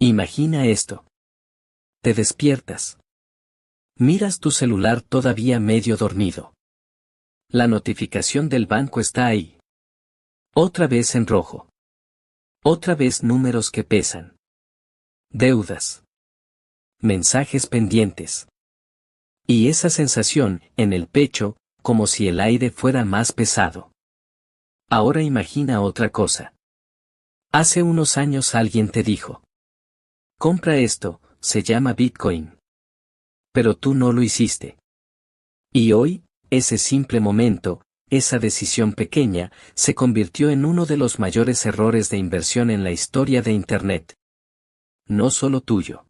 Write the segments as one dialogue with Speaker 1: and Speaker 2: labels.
Speaker 1: Imagina esto. Te despiertas. Miras tu celular todavía medio dormido. La notificación del banco está ahí. Otra vez en rojo. Otra vez números que pesan. Deudas. Mensajes pendientes. Y esa sensación, en el pecho, como si el aire fuera más pesado. Ahora imagina otra cosa. Hace unos años alguien te dijo: compra esto, se llama Bitcoin. Pero tú no lo hiciste. Y hoy, ese simple momento, esa decisión pequeña, se convirtió en uno de los mayores errores de inversión en la historia de Internet. No solo tuyo.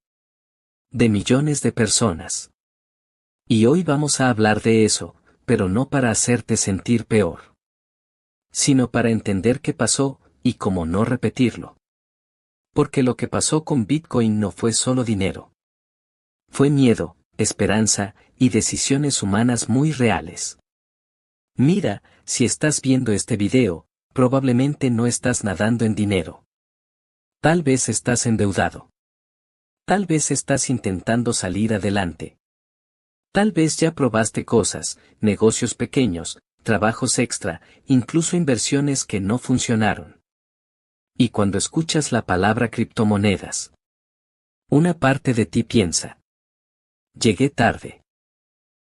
Speaker 1: De millones de personas. Y hoy vamos a hablar de eso, pero no para hacerte sentir peor. Sino para entender qué pasó, y cómo no repetirlo. Porque lo que pasó con Bitcoin no fue solo dinero. Fue miedo, esperanza, y decisiones humanas muy reales. Mira, si estás viendo este video, probablemente no estás nadando en dinero. Tal vez estás endeudado. Tal vez estás intentando salir adelante. Tal vez ya probaste cosas, negocios pequeños, trabajos extra, incluso inversiones que no funcionaron. Y cuando escuchas la palabra criptomonedas, una parte de ti piensa: llegué tarde.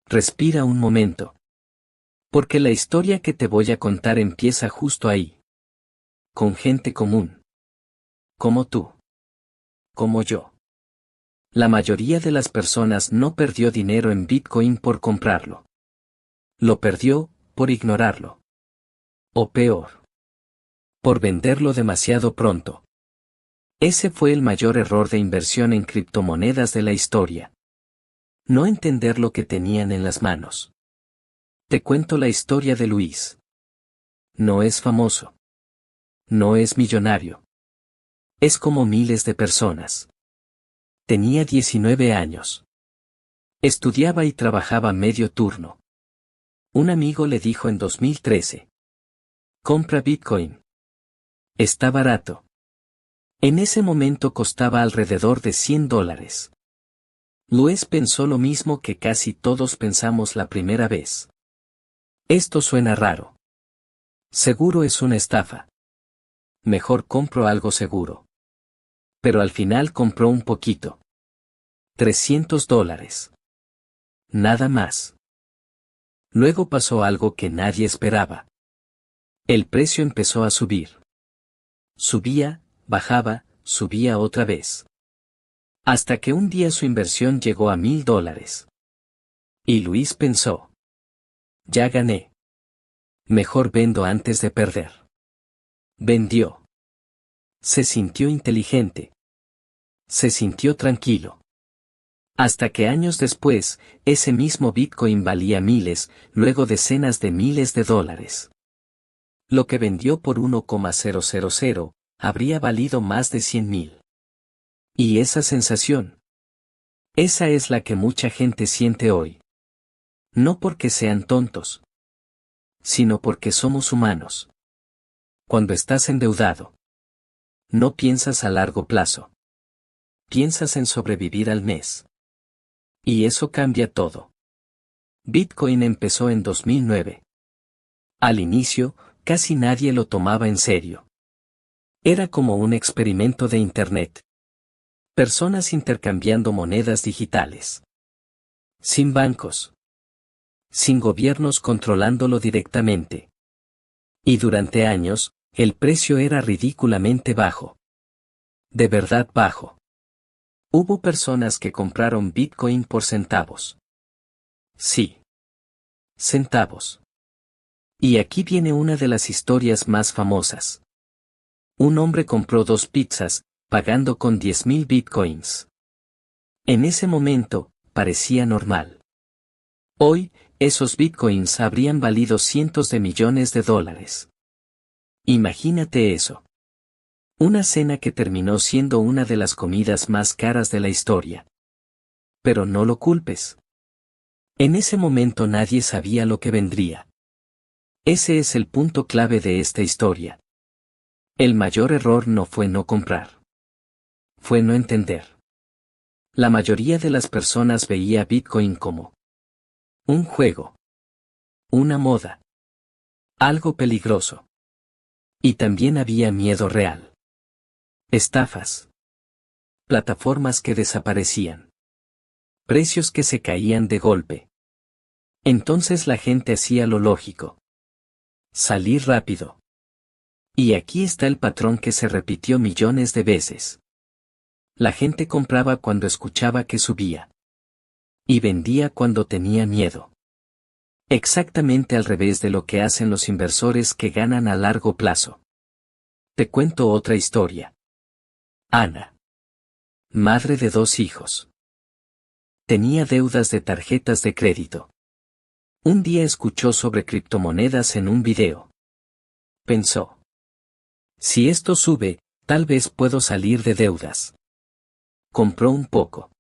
Speaker 1: Respira un momento. Porque la historia que te voy a contar empieza justo ahí. Con gente común. Como tú. Como yo. La mayoría de las personas no perdió dinero en Bitcoin por comprarlo. Lo perdió, por ignorarlo. O peor. Por venderlo demasiado pronto. Ese fue el mayor error de inversión en criptomonedas de la historia. No entender lo que tenían en las manos. Te cuento la historia de Luis. No es famoso. No es millonario. Es como miles de personas. Tenía 19 años. Estudiaba y trabajaba medio turno. Un amigo le dijo en 2013: compra Bitcoin. Está barato. En ese momento costaba alrededor de $100. Luis pensó lo mismo que casi todos pensamos la primera vez. Esto suena raro. Seguro es una estafa. Mejor compro algo seguro. Pero al final compró un poquito. $300. Nada más. Luego pasó algo que nadie esperaba. El precio empezó a subir. Subía, bajaba, subía otra vez. Hasta que un día su inversión llegó a $1000. Y Luis pensó: ya gané. Mejor vendo antes de perder. Vendió. Se sintió inteligente. Se sintió tranquilo. Hasta que años después, ese mismo Bitcoin valía miles, luego decenas de miles de dólares. Lo que vendió por 1,000 habría valido más de 100,000. Y esa sensación. Esa es la que mucha gente siente hoy. No porque sean tontos, sino porque somos humanos. Cuando estás endeudado, no piensas a largo plazo. Piensas en sobrevivir al mes. Y eso cambia todo. Bitcoin empezó en 2009. Al inicio, casi nadie lo tomaba en serio. Era como un experimento de Internet. Personas intercambiando monedas digitales. Sin bancos. Sin gobiernos controlándolo directamente. Y durante años, el precio era ridículamente bajo. De verdad bajo. Hubo personas que compraron Bitcoin por centavos. Sí. Centavos. Y aquí viene una de las historias más famosas. Un hombre compró 2 pizzas, pagando con 10,000 Bitcoins. En ese momento, parecía normal. Hoy, esos Bitcoins habrían valido cientos de millones de dólares. Imagínate eso. Una cena que terminó siendo una de las comidas más caras de la historia. Pero no lo culpes. En ese momento nadie sabía lo que vendría. Ese es el punto clave de esta historia. El mayor error no fue no comprar. fue no entender. La mayoría de las personas veía Bitcoin como un juego, una moda, algo peligroso. Y también había miedo real. Estafas. Plataformas que desaparecían. Precios que se caían de golpe. Entonces la gente hacía lo lógico. Salir rápido. Y aquí está el patrón que se repitió millones de veces. La gente compraba cuando escuchaba que subía. Y vendía cuando tenía miedo. Exactamente al revés de lo que hacen los inversores que ganan a largo plazo. Te cuento otra historia. Ana. Madre de 2 hijos. Tenía deudas de tarjetas de crédito. Un día escuchó sobre criptomonedas en un video. Pensó. Si esto sube, tal vez puedo salir de deudas. Compró un poco.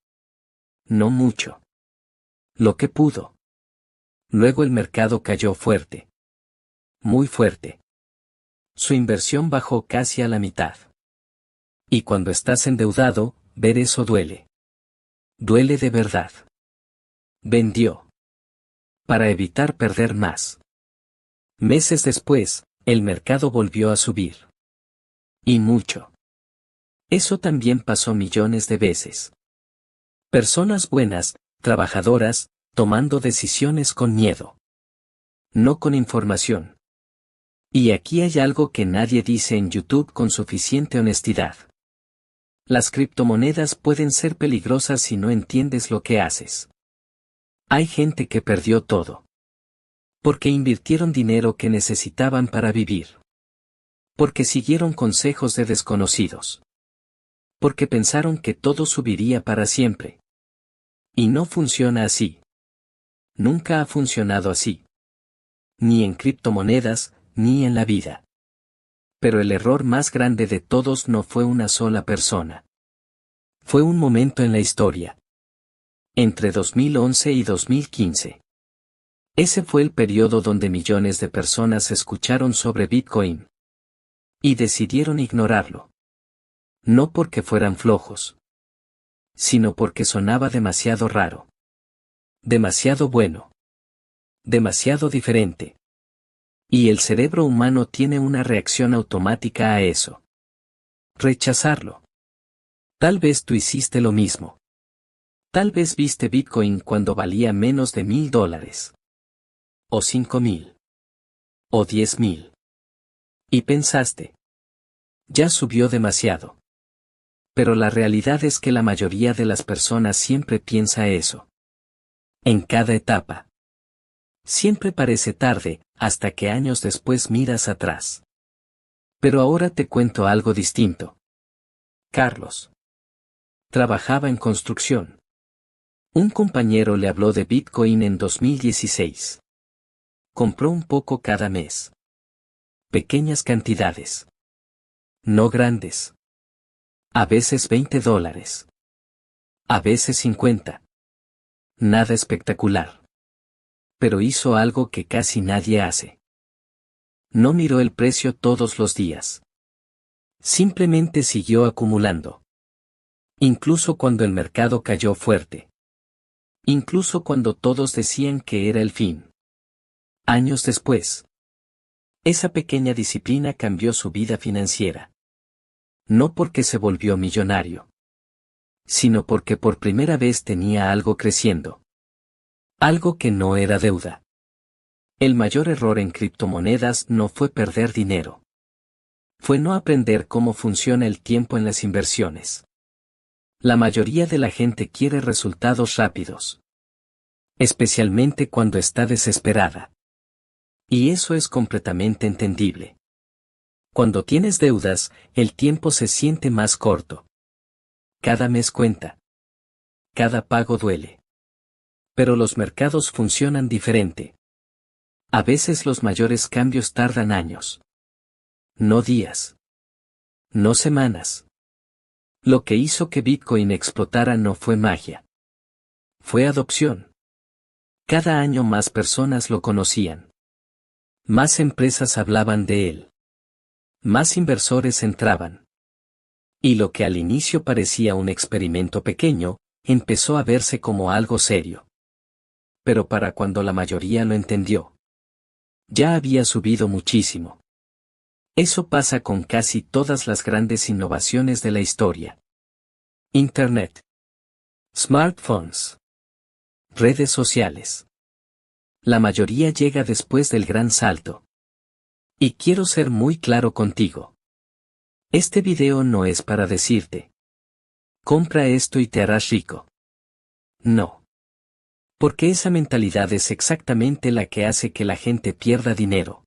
Speaker 1: No mucho. Lo que pudo. Luego el mercado cayó fuerte. Muy fuerte. Su inversión bajó casi a la mitad. Y cuando estás endeudado, ver eso duele. Duele de verdad. Vendió. Para evitar perder más. Meses después, el mercado volvió a subir. Y mucho. Eso también pasó millones de veces. Personas buenas, trabajadoras, tomando decisiones con miedo. No con información. Y aquí hay algo que nadie dice en YouTube con suficiente honestidad. Las criptomonedas pueden ser peligrosas si no entiendes lo que haces. Hay gente que perdió todo. Porque invirtieron dinero que necesitaban para vivir. Porque siguieron consejos de desconocidos. Porque pensaron que todo subiría para siempre. Y no funciona así. Nunca ha funcionado así. Ni en criptomonedas, ni en la vida. Pero el error más grande de todos no fue una sola persona. Fue un momento en la historia. Entre 2011 y 2015. Ese fue el periodo donde millones de personas escucharon sobre Bitcoin. Y decidieron ignorarlo. No porque fueran flojos. Sino porque sonaba demasiado raro. Demasiado bueno. Demasiado diferente. Y el cerebro humano tiene una reacción automática a eso. Rechazarlo. Tal vez tú hiciste lo mismo. Tal vez viste Bitcoin cuando valía menos de $1,000. O 5,000. O 10,000. Y pensaste. Ya subió demasiado. Pero la realidad es que la mayoría de las personas siempre piensa eso. En cada etapa. Siempre parece tarde, hasta que años después miras atrás. Pero ahora te cuento algo distinto. Carlos. Trabajaba en construcción. Un compañero le habló de Bitcoin en 2016. Compró un poco cada mes. Pequeñas cantidades. No grandes. A veces $20. A veces 50. Nada espectacular. Pero hizo algo que casi nadie hace. No miró el precio todos los días. Simplemente siguió acumulando. Incluso cuando el mercado cayó fuerte. Incluso cuando todos decían que era el fin. Años después. Esa pequeña disciplina cambió su vida financiera. No porque se volvió millonario. Sino porque por primera vez tenía algo creciendo. Algo que no era deuda. El mayor error en criptomonedas no fue perder dinero. Fue no aprender cómo funciona el tiempo en las inversiones. La mayoría de la gente quiere resultados rápidos. Especialmente cuando está desesperada. Y eso es completamente entendible. Cuando tienes deudas, el tiempo se siente más corto. Cada mes cuenta. Cada pago duele. Pero los mercados funcionan diferente. A veces los mayores cambios tardan años. No días. No semanas. Lo que hizo que Bitcoin explotara no fue magia. Fue adopción. Cada año más personas lo conocían. Más empresas hablaban de él. Más inversores entraban. Y lo que al inicio parecía un experimento pequeño, empezó a verse como algo serio. Pero para cuando la mayoría lo entendió, ya había subido muchísimo. Eso pasa con casi todas las grandes innovaciones de la historia. Internet, smartphones, redes sociales. La mayoría llega después del gran salto. Y quiero ser muy claro contigo. Este video no es para decirte: compra esto y te harás rico. No. Porque esa mentalidad es exactamente la que hace que la gente pierda dinero.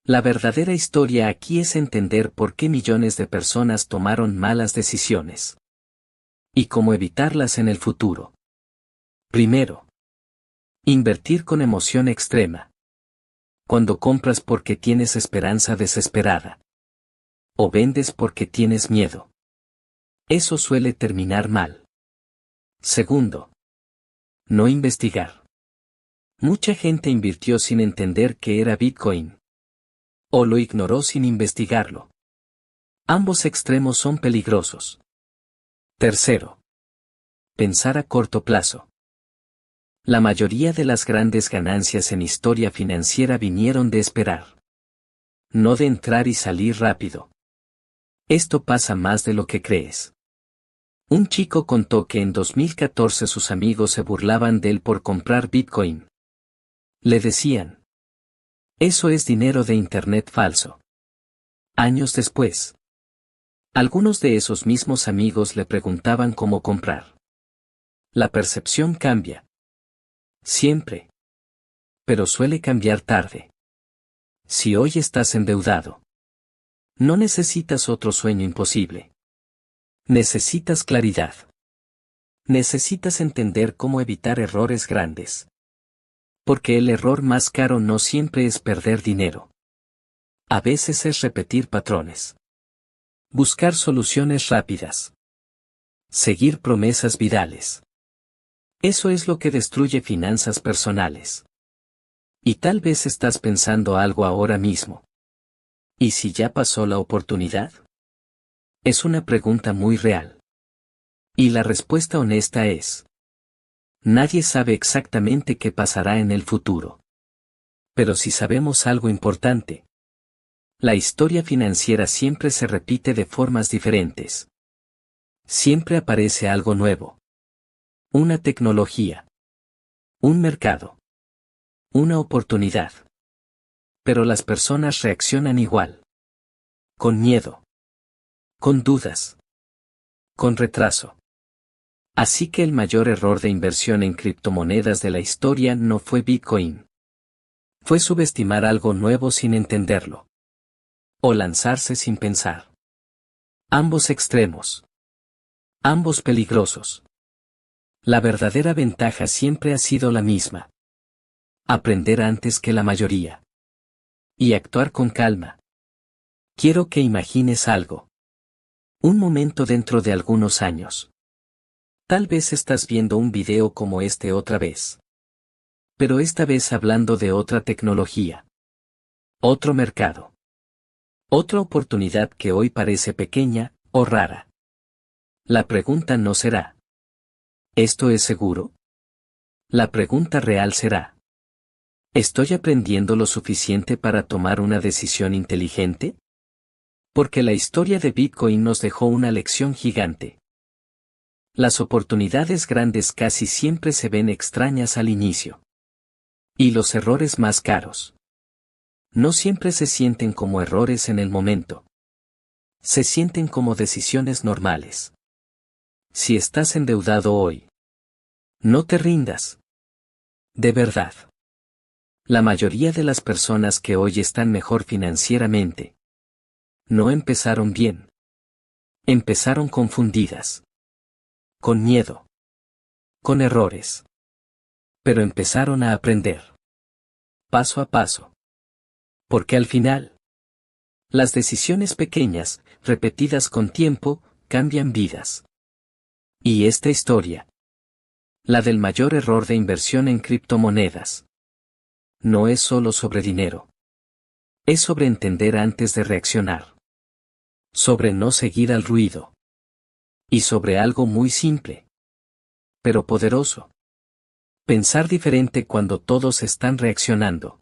Speaker 1: La verdadera historia aquí es entender por qué millones de personas tomaron malas decisiones. Y cómo evitarlas en el futuro. Primero, invertir con emoción extrema. Cuando compras porque tienes esperanza desesperada. O vendes porque tienes miedo. Eso suele terminar mal. Segundo, no investigar. Mucha gente invirtió sin entender qué era Bitcoin. O lo ignoró sin investigarlo. Ambos extremos son peligrosos. Tercero, pensar a corto plazo. La mayoría de las grandes ganancias en historia financiera vinieron de esperar. No de entrar y salir rápido. Esto pasa más de lo que crees. Un chico contó que en 2014 sus amigos se burlaban de él por comprar Bitcoin. Le decían: eso es dinero de Internet falso. Años después, algunos de esos mismos amigos le preguntaban cómo comprar. La percepción cambia. Siempre. Pero suele cambiar tarde. Si hoy estás endeudado, no necesitas otro sueño imposible. Necesitas claridad. Necesitas entender cómo evitar errores grandes. Porque el error más caro no siempre es perder dinero. A veces es repetir patrones. Buscar soluciones rápidas. Seguir promesas virales. Eso es lo que destruye finanzas personales. Y tal vez estás pensando algo ahora mismo. ¿Y si ya pasó la oportunidad? Es una pregunta muy real. Y la respuesta honesta es: nadie sabe exactamente qué pasará en el futuro. Pero sí sabemos algo importante. La historia financiera siempre se repite de formas diferentes. Siempre aparece algo nuevo. Una tecnología. Un mercado. Una oportunidad. Pero las personas reaccionan igual. Con miedo. Con dudas. Con retraso. Así que el mayor error de inversión en criptomonedas de la historia no fue Bitcoin. Fue subestimar algo nuevo sin entenderlo. O lanzarse sin pensar. Ambos extremos. Ambos peligrosos. La verdadera ventaja siempre ha sido la misma. Aprender antes que la mayoría. Y actuar con calma. Quiero que imagines algo. Un momento dentro de algunos años. Tal vez estás viendo un video como este otra vez. Pero esta vez hablando de otra tecnología. Otro mercado. Otra oportunidad que hoy parece pequeña o rara. La pregunta no será: ¿esto es seguro? La pregunta real será: ¿estoy aprendiendo lo suficiente para tomar una decisión inteligente? Porque la historia de Bitcoin nos dejó una lección gigante. Las oportunidades grandes casi siempre se ven extrañas al inicio. Y los errores más caros no siempre se sienten como errores en el momento. Se sienten como decisiones normales. Si estás endeudado hoy, no te rindas. De verdad. La mayoría de las personas que hoy están mejor financieramente no empezaron bien. Empezaron confundidas. Con miedo. Con errores. Pero empezaron a aprender. Paso a paso. Porque al final, las decisiones pequeñas, repetidas con tiempo, cambian vidas. Y esta historia, la del mayor error de inversión en criptomonedas, no es solo sobre dinero. Es sobre entender antes de reaccionar. Sobre no seguir al ruido. Y sobre algo muy simple. Pero poderoso. Pensar diferente cuando todos están reaccionando.